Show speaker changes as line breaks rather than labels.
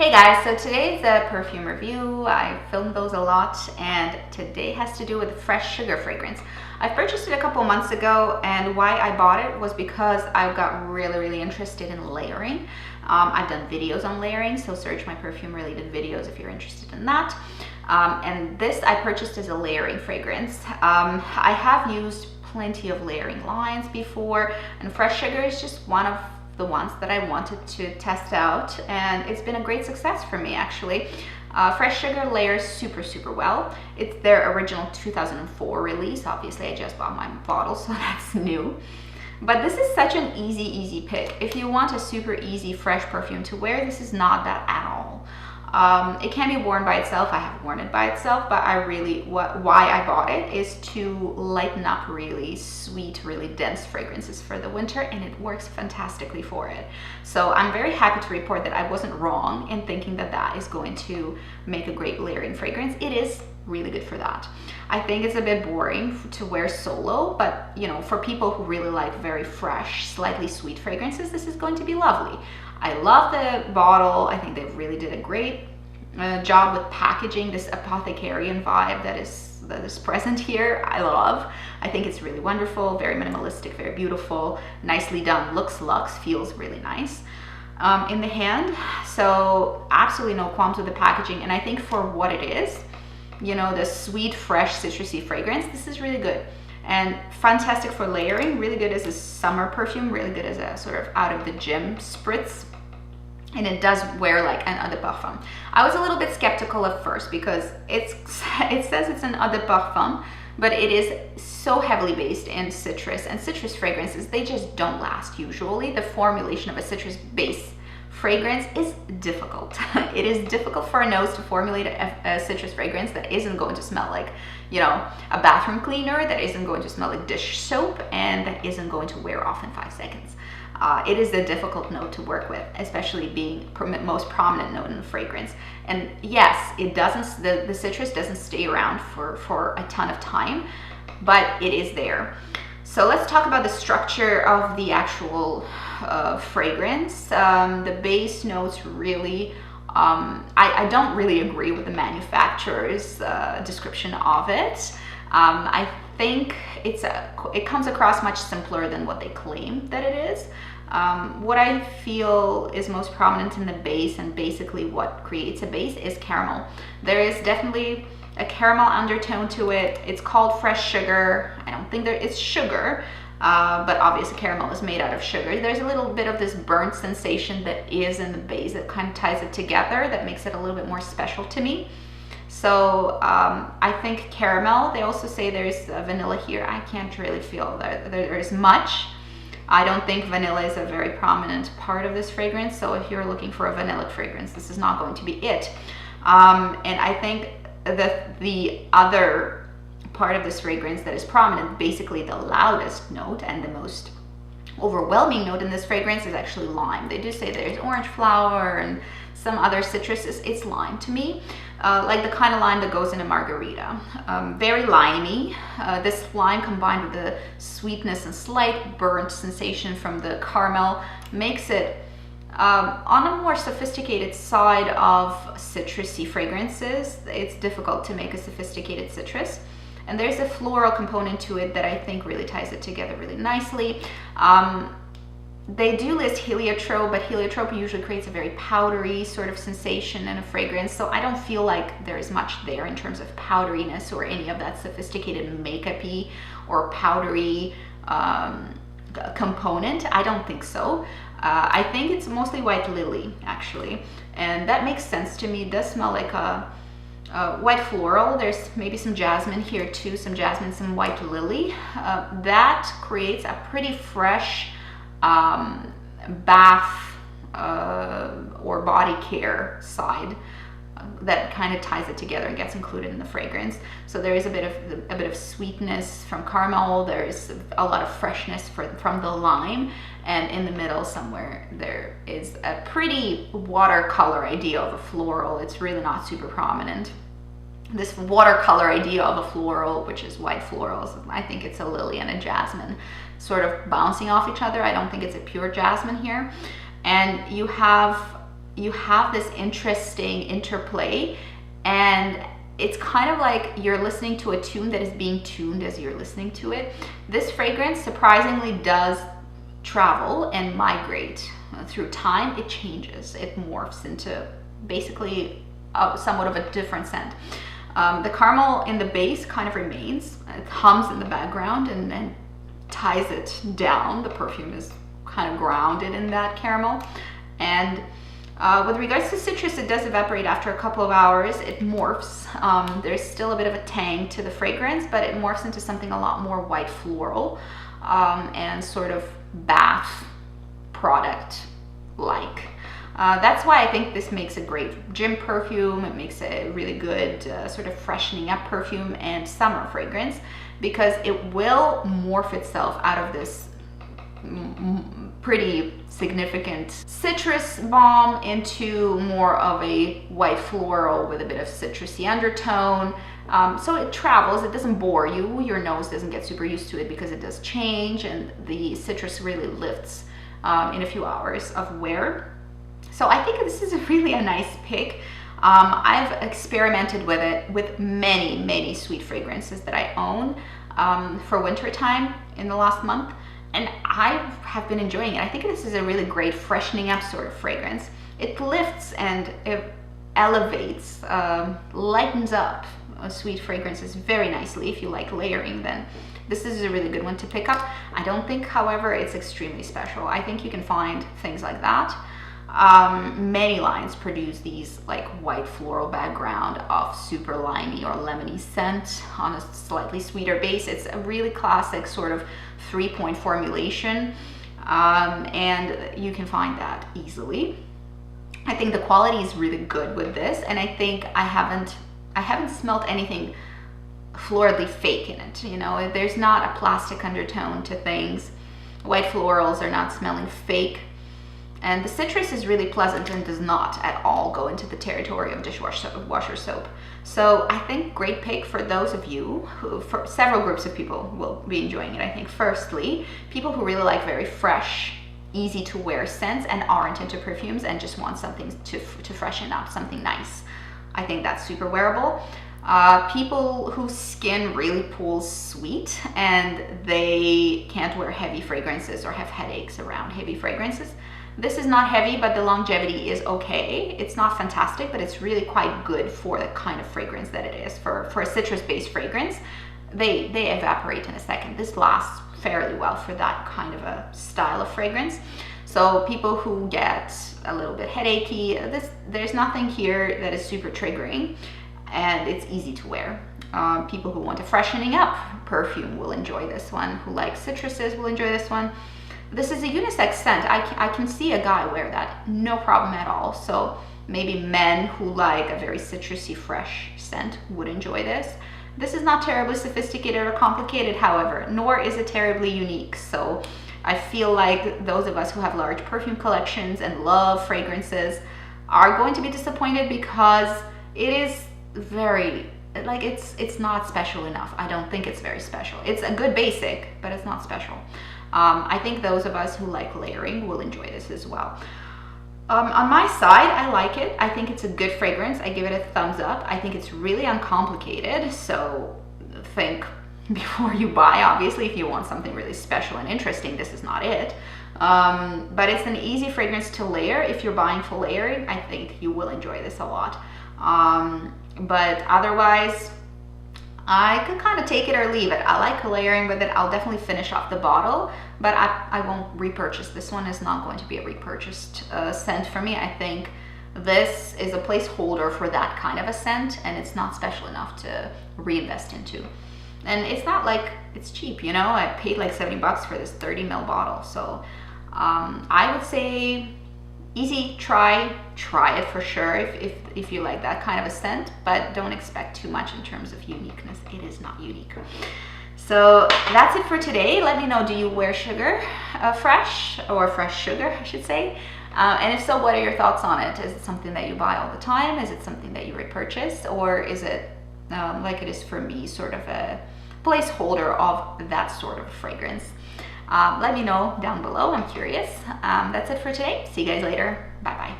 Hey guys, so today's a perfume review. I filmed those a lot, and today has to do with fresh sugar fragrance. I purchased it a couple months ago, and why I bought it was because I got really interested in layering. I've done videos on layering, so search my perfume related videos if you're interested in that. And this I purchased as a layering fragrance. I have used plenty of layering lines before, and fresh sugar is just one of the ones that I wanted to test out, and it's been a great success for me actually. Fresh Sugar layers super well. It's their original 2004 release. Obviously I just bought my bottle, so that's new. But this is such an easy pick. If you want a super easy fresh perfume to wear, this is not that at all. It can be worn by itself. I have worn it by itself, but why I bought it is to lighten up really sweet, really dense fragrances for the winter, and it works fantastically for it. So I'm very happy to report that I wasn't wrong in thinking that that is going to make a great layering fragrance. It is really good for that. I think it's a bit boring to wear solo, but you know, for people who really like very fresh, slightly sweet fragrances, this is going to be lovely. I love the bottle. I think they really did a great job with packaging this apothecarian vibe that is present here. I love. I think it's really wonderful, very minimalistic, very beautiful, nicely done, looks luxe, feels really nice in the hand. So absolutely no qualms with the packaging, and I think for what it is, you know, the sweet, fresh, citrusy fragrance, this is really good. And fantastic for layering, really good as a summer perfume, really good as a sort of out of the gym spritz. And it does wear like an eau de parfum. I was a little bit skeptical at first because it says it's an eau de parfum, but it is so heavily based in citrus, and citrus fragrances, they just don't last usually. The formulation of a citrus base fragrance is difficult. It is difficult for a nose to formulate a citrus fragrance that isn't going to smell like, you know, a bathroom cleaner, that isn't going to smell like dish soap, and that isn't going to wear off in 5 seconds. It is a difficult note to work with, especially being most prominent note in the fragrance. And yes, it doesn't, the citrus doesn't stay around for a ton of time, but it is there. So let's talk about the structure of the actual fragrance. The base notes really, I don't really agree with the manufacturer's description of it. I think it comes across much simpler than what they claim that it is. What I feel is most prominent in the base, and basically what creates a base, is caramel. There is definitely a caramel undertone to it. It's called fresh sugar. I don't think it's sugar, but obviously caramel is made out of sugar. There's a little bit of this burnt sensation that is in the base that kind of ties it together, that makes it a little bit more special to me. So I think caramel. They also say there's vanilla here. I can't really feel that there's much. I don't think vanilla is a very prominent part of this fragrance, so if you're looking for a vanilla fragrance, this is not going to be it. And I think that the other part of this fragrance that is prominent, basically the loudest note and the most overwhelming note in this fragrance, is actually lime. They do say there's orange flower and some other citruses. It's lime to me, like the kind of lime that goes in a margarita. Very limey. This lime combined with the sweetness and slight burnt sensation from the caramel makes it on a more sophisticated side of citrusy fragrances. It's difficult to make a sophisticated citrus. And there's a floral component to it that I think really ties it together really nicely. They do list heliotrope, but heliotrope usually creates a very powdery sort of sensation in a fragrance, so I don't feel like there is much there in terms of powderiness or any of that sophisticated makeup-y or powdery component. I don't think so. I think it's mostly white lily, actually, and that makes sense to me. It does smell like a white floral. There's maybe some jasmine here too, some jasmine, some white lily. That creates a pretty fresh bath or body care side that kind of ties it together and gets included in the fragrance. So there is a bit of sweetness from caramel. There's a lot of freshness from the lime, and in the middle somewhere there is a pretty watercolor idea of a floral. It's really not super prominent. This watercolor idea of a floral, which is white florals, I think it's a lily and a jasmine sort of bouncing off each other. I don't think it's a pure jasmine here. And you have you have this interesting interplay, and it's kind of like you're listening to a tune that is being tuned as you're listening to it. This fragrance surprisingly does travel and migrate through time. It changes, it morphs into basically somewhat of a different scent. The caramel in the base kind of remains, it hums in the background and ties it down. The perfume is kind of grounded in that caramel. And with regards to citrus, it does evaporate after a couple of hours. It morphs. There's still a bit of a tang to the fragrance, but it morphs into something a lot more white floral and sort of bath product like. That's why I think this makes a great gym perfume. It makes a really good sort of freshening up perfume and summer fragrance, because it will morph itself out of this pretty significant citrus bomb into more of a white floral with a bit of citrusy undertone. So it travels, it doesn't bore you, your nose doesn't get super used to it because it does change, and the citrus really lifts in a few hours of wear. So I think this is really a nice pick. I've experimented with it with many sweet fragrances that I own for winter time in the last month, and I have been enjoying it. I think this is a really great freshening up sort of fragrance. It lifts and it elevates, lightens up sweet fragrances very nicely. If you like layering, then this is a really good one to pick up. I don't think, however, it's extremely special. I think you can find things like that. Many lines produce these like white floral background of super limey or lemony scent on a slightly sweeter base. It's a really classic sort of 3-point formulation, and you can find that easily. I think the quality is really good with this, and I think I haven't smelled anything florally fake in it. You know, there's not a plastic undertone to things. White florals are not smelling fake. And the citrus is really pleasant and does not at all go into the territory of dishwasher soap. So I think great pick for those of you who, for several groups of people will be enjoying it. I think firstly, people who really like very fresh, easy to wear scents and aren't into perfumes and just want something to freshen up, something nice. I think that's super wearable. People whose skin really pulls sweet and they can't wear heavy fragrances or have headaches around heavy fragrances. This is not heavy, but the longevity is okay. It's not fantastic, but it's really quite good for the kind of fragrance that it is. For a citrus-based fragrance, they evaporate in a second. This lasts fairly well for that kind of a style of fragrance. So people who get a little bit headachy, there's nothing here that is super triggering, and it's easy to wear. People who want a freshening up perfume will enjoy this one. Who like citruses will enjoy this one. This is a unisex scent. I can see a guy wear that, no problem at all. So maybe men who like a very citrusy, fresh scent would enjoy this. This is not terribly sophisticated or complicated, however, nor is it terribly unique. So I feel like those of us who have large perfume collections and love fragrances are going to be disappointed, because it is very, like, it's not special enough. I don't think it's very special. It's a good basic, but it's not special. I think those of us who like layering will enjoy this as well. On my side, I like it. I think it's a good fragrance. I give it a thumbs up. I think it's really uncomplicated. So think before you buy. Obviously, if you want something really special and interesting, this is not it. But it's an easy fragrance to layer. If you're buying for layering, I think you will enjoy this a lot. But otherwise, I could kind of take it or leave it. I like layering with it. I'll definitely finish off the bottle, but I won't repurchase. This one is not going to be a repurchased scent for me. I think this is a placeholder for that kind of a scent, and it's not special enough to reinvest into. And it's not like it's cheap, you know? I paid like 70 bucks for this 30 ml bottle. So I would say easy, try it for sure if you like that kind of a scent, but don't expect too much in terms of uniqueness. It is not unique. So that's it for today. Let me know, do you wear sugar, fresh sugar, I should say? And if so, what are your thoughts on it? Is it something that you buy all the time? Is it something that you repurchase? Or is it, like it is for me, sort of a placeholder of that sort of fragrance? Let me know down below. I'm curious. That's it for today. See you guys later. Bye-bye.